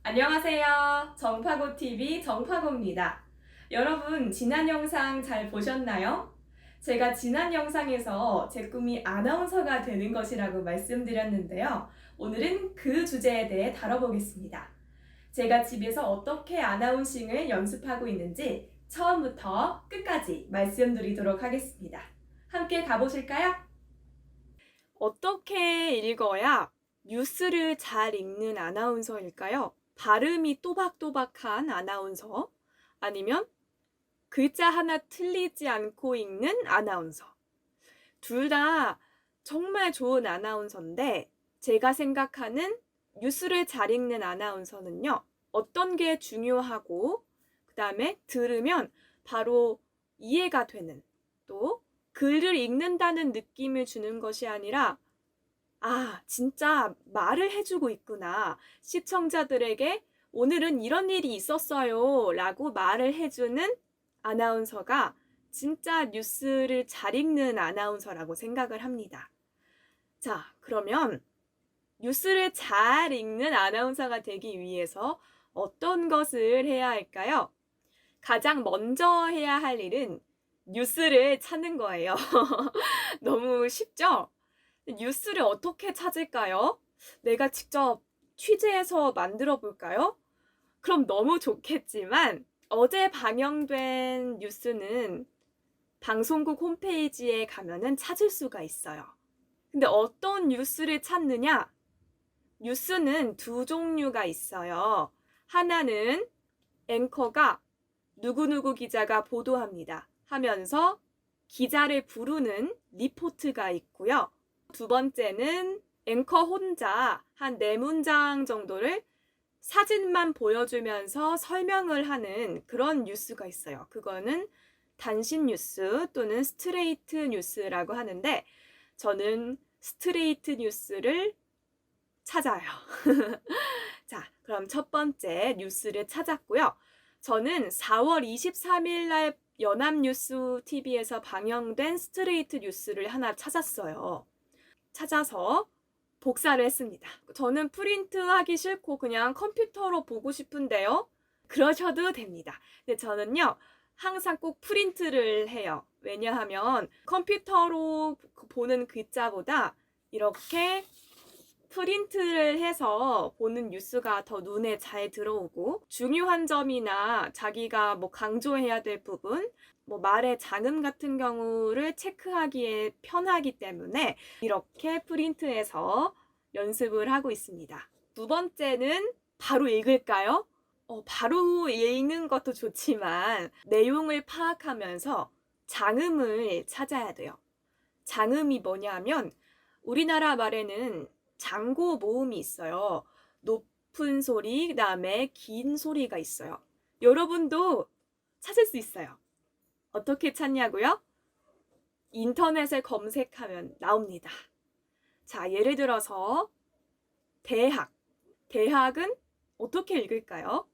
안녕하세요. 정파고TV 정파고입니다. 여러분, 지난 영상 잘 보셨나요? 제가 지난 영상에서 제 꿈이 아나운서가 되는 것이라고 말씀드렸는데요. 오늘은 그 주제에 대해 다뤄보겠습니다. 제가 집에서 어떻게 아나운싱을 연습하고 있는지 처음부터 끝까지 말씀드리도록 하겠습니다. 함께 가보실까요? 어떻게 읽어야 뉴스를 잘 읽는 아나운서일까요? 발음이 또박또박한 아나운서, 아니면 글자 하나 틀리지 않고 읽는 아나운서. 둘 다 정말 좋은 아나운서인데, 제가 생각하는 뉴스를 잘 읽는 아나운서는요, 어떤 게 중요하고, 그 다음에 들으면 바로 이해가 되는, 또 글을 읽는다는 느낌을 주는 것이 아니라 진짜 말을 해주고 있구나. 시청자들에게 오늘은 이런 일이 있었어요 라고 말을 해주는 아나운서가 진짜 뉴스를 잘 읽는 아나운서라고 생각을 합니다. 자, 그러면 뉴스를 잘 읽는 아나운서가 되기 위해서 어떤 것을 해야 할까요? 가장 먼저 해야 할 일은 뉴스를 찾는 거예요. 너무 쉽죠? 뉴스를 어떻게 찾을까요? 내가 직접 취재해서 만들어 볼까요? 그럼 너무 좋겠지만 어제 방영된 뉴스는 방송국 홈페이지에 가면은 찾을 수가 있어요. 근데 어떤 뉴스를 찾느냐? 뉴스는 두 종류가 있어요. 하나는 앵커가 누구누구 기자가 보도합니다 하면서 기자를 부르는 리포트가 있고요. 두 번째는 앵커 혼자 한 4문장 정도를 사진만 보여주면서 설명을 하는 그런 뉴스가 있어요. 그거는 단신 뉴스 또는 스트레이트 뉴스라고 하는데, 저는 스트레이트 뉴스를 찾아요. 자, 그럼 첫 번째 뉴스를 찾았고요. 저는 4월 23일 날 연합뉴스 TV에서 방영된 스트레이트 뉴스를 하나 찾았어요. 찾아서 복사를 했습니다. 저는 프린트하기 싫고 그냥 컴퓨터로 보고 싶은데요. 그러셔도 됩니다. 근데 저는요, 항상 꼭 프린트를 해요. 왜냐하면 컴퓨터로 보는 글자보다 이렇게 프린트를 해서 보는 뉴스가 더 눈에 잘 들어오고, 중요한 점이나 자기가 강조해야 될 부분, 말의 장음 같은 경우를 체크하기에 편하기 때문에 이렇게 프린트해서 연습을 하고 있습니다. 두 번째는 바로 읽을까요? 바로 읽는 것도 좋지만 내용을 파악하면서 장음을 찾아야 돼요. 장음이 뭐냐면 우리나라 말에는 장고 모음이 있어요. 높은 소리, 그 다음에 긴 소리가 있어요. 여러분도 찾을 수 있어요. 어떻게 찾냐고요? 인터넷에 검색하면 나옵니다. 자, 예를 들어서 대학. 대학은 어떻게 읽을까요?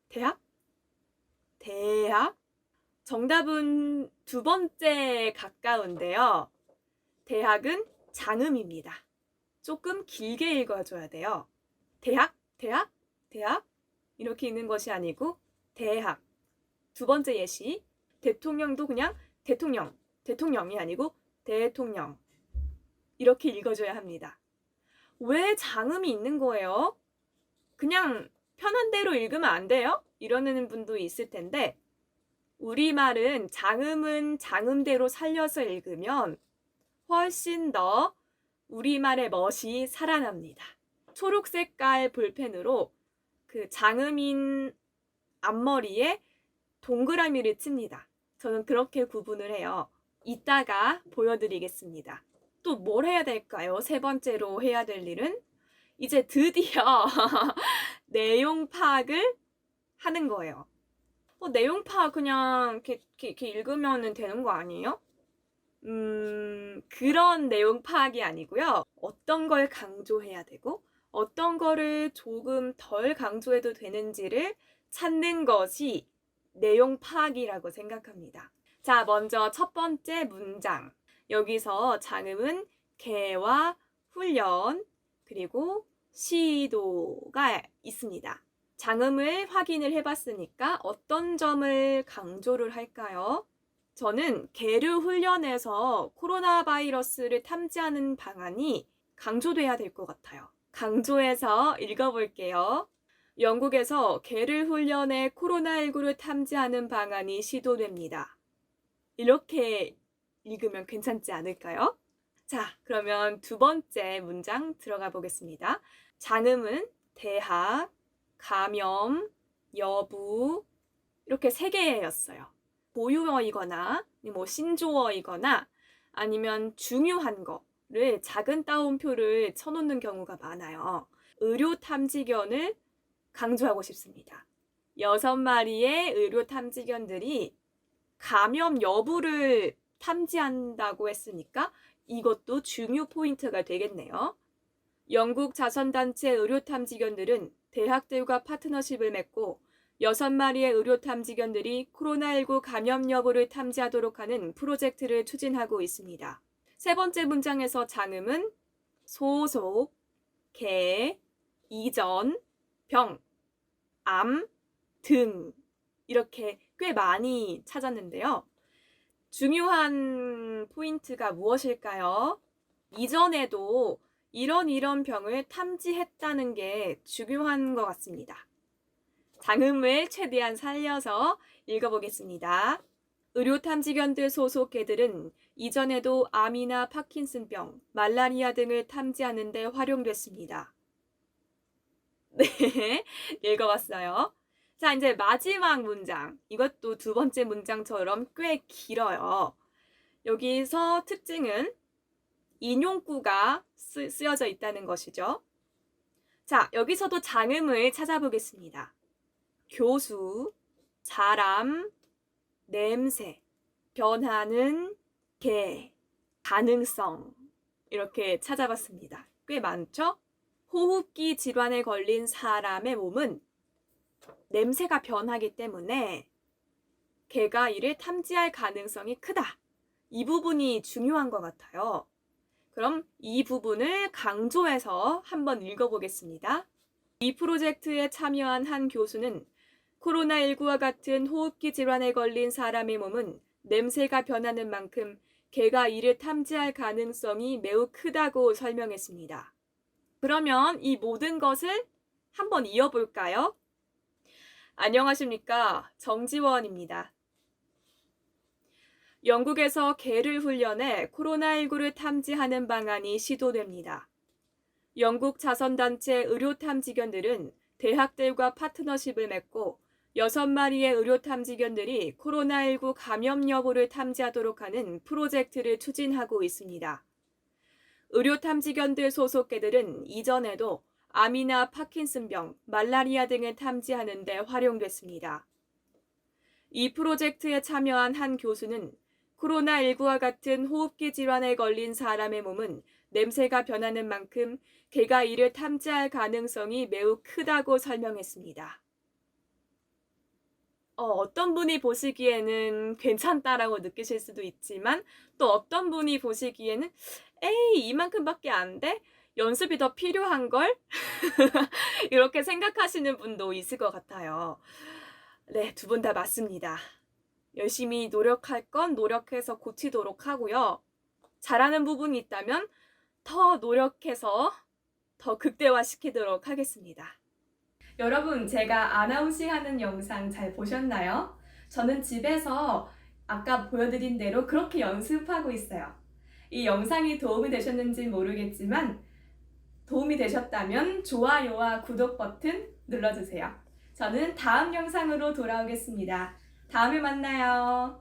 대학? 대학? 정답은 두 번째 가까운데요. 대학은 장음입니다. 조금 길게 읽어줘야 돼요. 대학, 대학, 대학 이렇게 읽는 것이 아니고 대학. 두 번째 예시, 대통령도 그냥 대통령, 대통령이 아니고 대통령 이렇게 읽어줘야 합니다. 왜 장음이 있는 거예요? 그냥 편한 대로 읽으면 안 돼요? 이러는 분도 있을 텐데, 우리말은 장음은 장음대로 살려서 읽으면 훨씬 더 우리말의 멋이 살아납니다. 초록 색깔 볼펜으로 그 장음인 앞머리에 동그라미를 칩니다. 저는 그렇게 구분을 해요. 이따가 보여드리겠습니다. 또 뭘 해야 될까요? 세 번째로 해야 될 일은 이제 드디어 내용 파악을 하는 거예요. 내용 파악 그냥 이렇게 읽으면 되는 거 아니에요? 그런 내용 파악이 아니고요. 어떤 걸 강조해야 되고 어떤 거를 조금 덜 강조해도 되는지를 찾는 것이 내용 파악이라고 생각합니다. 자, 먼저 첫 번째 문장. 여기서 장음은 개와 훈련 그리고 시도가 있습니다. 장음을 확인을 해봤으니까 어떤 점을 강조를 할까요? 저는 게르 훈련에서 코로나 바이러스를 탐지하는 방안이 강조돼야 될 것 같아요. 강조해서 읽어볼게요. 영국에서 게르 훈련에 코로나19를 탐지하는 방안이 시도됩니다. 이렇게 읽으면 괜찮지 않을까요? 자, 그러면 두 번째 문장 들어가 보겠습니다. 장음은 대학, 감염, 여부 이렇게 세 개였어요. 고유어이거나 신조어이거나 아니면 중요한 거를 작은 따옴표를 쳐놓는 경우가 많아요. 의료 탐지견을 강조하고 싶습니다. 6마리의 의료 탐지견들이 감염 여부를 탐지한다고 했으니까 이것도 중요 포인트가 되겠네요. 영국 자선단체 의료 탐지견들은 대학들과 파트너십을 맺고 6마리의 의료 탐지견들이 코로나19 감염 여부를 탐지하도록 하는 프로젝트를 추진하고 있습니다. 세 번째 문장에서 장음은 소속, 개, 이전, 병, 암, 등 이렇게 꽤 많이 찾았는데요. 중요한 포인트가 무엇일까요? 이전에도 이런 병을 탐지했다는 게 중요한 것 같습니다. 장음을 최대한 살려서 읽어보겠습니다. 의료 탐지견들 소속 개들은 이전에도 암이나 파킨슨병, 말라리아 등을 탐지하는 데 활용됐습니다. 네, 읽어봤어요. 자, 이제 마지막 문장. 이것도 두 번째 문장처럼 꽤 길어요. 여기서 특징은 인용구가 쓰여져 있다는 것이죠. 자, 여기서도 장음을 찾아보겠습니다. 교수, 사람, 냄새, 변하는 개, 가능성 이렇게 찾아봤습니다. 꽤 많죠? 호흡기 질환에 걸린 사람의 몸은 냄새가 변하기 때문에 개가 이를 탐지할 가능성이 크다. 이 부분이 중요한 것 같아요. 그럼 이 부분을 강조해서 한번 읽어보겠습니다. 이 프로젝트에 참여한 한 교수는 코로나19와 같은 호흡기 질환에 걸린 사람의 몸은 냄새가 변하는 만큼 개가 이를 탐지할 가능성이 매우 크다고 설명했습니다. 그러면 이 모든 것을 한번 이어볼까요? 안녕하십니까? 정지원입니다. 영국에서 개를 훈련해 코로나19를 탐지하는 방안이 시도됩니다. 영국 자선단체 의료 탐지견들은 대학들과 파트너십을 맺고 6마리의 의료 탐지견들이 코로나19 감염 여부를 탐지하도록 하는 프로젝트를 추진하고 있습니다. 의료 탐지견들 소속 개들은 이전에도 암이나 파킨슨병, 말라리아 등을 탐지하는 데 활용됐습니다. 이 프로젝트에 참여한 한 교수는 코로나19와 같은 호흡기 질환에 걸린 사람의 몸은 냄새가 변하는 만큼 개가 이를 탐지할 가능성이 매우 크다고 설명했습니다. 어떤 분이 보시기에는 괜찮다라고 느끼실 수도 있지만 또 어떤 분이 보시기에는 에이, 이만큼밖에 안 돼? 연습이 더 필요한걸? 이렇게 생각하시는 분도 있을 것 같아요. 네, 두 분 다 맞습니다. 열심히 노력할 건 노력해서 고치도록 하고요. 잘하는 부분이 있다면 더 노력해서 더 극대화시키도록 하겠습니다. 여러분, 제가 아나운싱 하는 영상 잘 보셨나요? 저는 집에서 아까 보여드린 대로 그렇게 연습하고 있어요. 이 영상이 도움이 되셨는지 모르겠지만 도움이 되셨다면 좋아요와 구독 버튼 눌러주세요. 저는 다음 영상으로 돌아오겠습니다. 다음에 만나요.